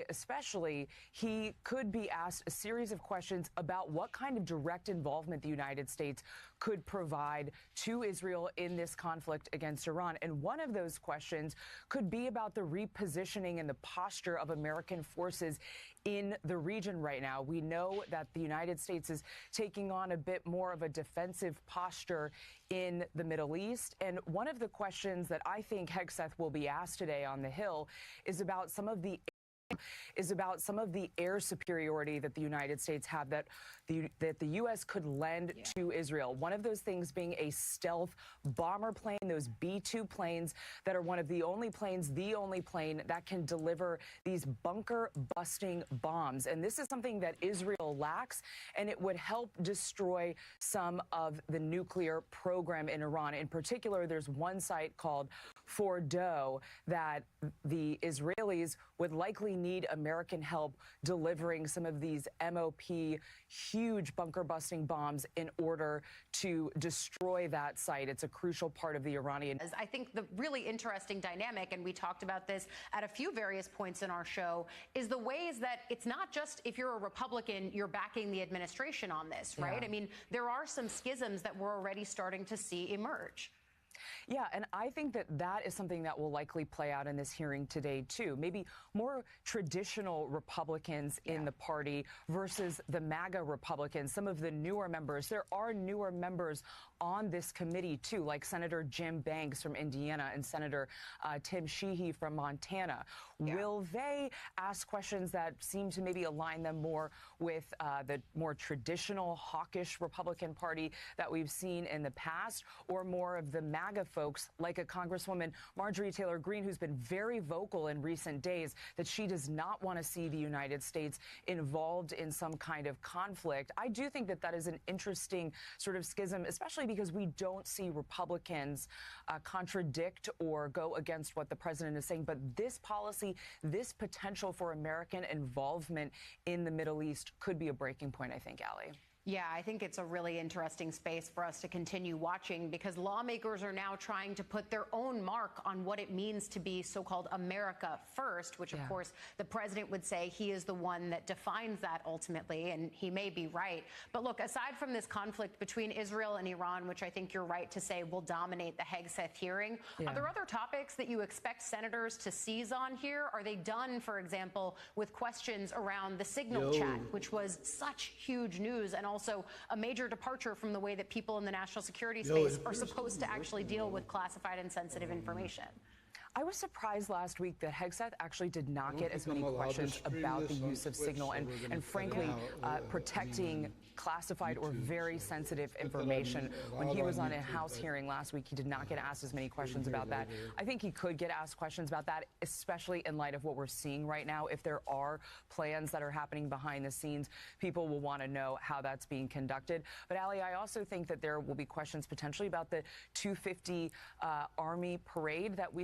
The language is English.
especially, he could be asked a series of questions about what kind of direct involvement the United States could provide to Israel in this conflict against Iran. And one of those questions could be about the repositioning and the posture of American forces in the region right now. We know that the United States is taking on a bit more of a defensive posture in the Middle East. And one of the questions that I think Hegseth will be asked today on the Hill is about some of the air superiority that the United States have that the U.S. could lend to Israel. One of those things being a stealth bomber plane, those B-2 planes that are one of the only planes, the only plane that can deliver these bunker-busting bombs. And this is something that Israel lacks, and it would help destroy some of the nuclear program in Iran. In particular, there's one site called Fordow that the Israelis would likely need American help delivering some of these MOP huge bunker-busting bombs in order to destroy that site. It's a crucial part of the Iranian. I think the really interesting dynamic, and we talked about this at a few various points in our show, is the ways that it's not just if you're a Republican, you're backing the administration on this, right? I mean, there are some schisms that we're already starting to see emerge. Yeah, and I think that that is something that will likely play out in this hearing today, too. Maybe more traditional Republicans in the party versus the MAGA Republicans, some of the newer members. There are newer members on this committee, too, like Senator Jim Banks from Indiana and Senator Tim Sheehy from Montana. Will they ask questions that seem to maybe align them more with the more traditional hawkish Republican Party that we've seen in the past, or more of the MAGA folks like a Congresswoman Marjorie Taylor Greene, who's been very vocal in recent days that she does not want to see the United States involved in some kind of conflict? I do think that that is an interesting sort of schism, especially because we don't see Republicans contradict or go against what the president is saying. But this policy, this potential for American involvement in the Middle East could be a breaking point, I think, Allie. Yeah, I think it's a really interesting space for us to continue watching, because lawmakers are now trying to put their own mark on what it means to be so-called America first, which, of course, the president would say he is the one that defines that ultimately, and he may be right. But look, aside from this conflict between Israel and Iran, which I think you're right to say will dominate the Hegseth hearing, are there other topics that you expect senators to seize on here? Are they done, for example, with questions around the signal chat, which was such huge news and also a major departure from the way that people in the national security space are supposed to actually deal with classified and sensitive information? I was surprised last week that Hegseth actually did not get as many questions about the use of signal and frankly, protecting classified or very sensitive information. When he was on a House hearing last week, he did not get asked as many questions about that. I think he could get asked questions about that, especially in light of what we're seeing right now. If there are plans that are happening behind the scenes, people will want to know how that's being conducted. But Allie, I also think that there will be questions potentially about the 250 Army parade that we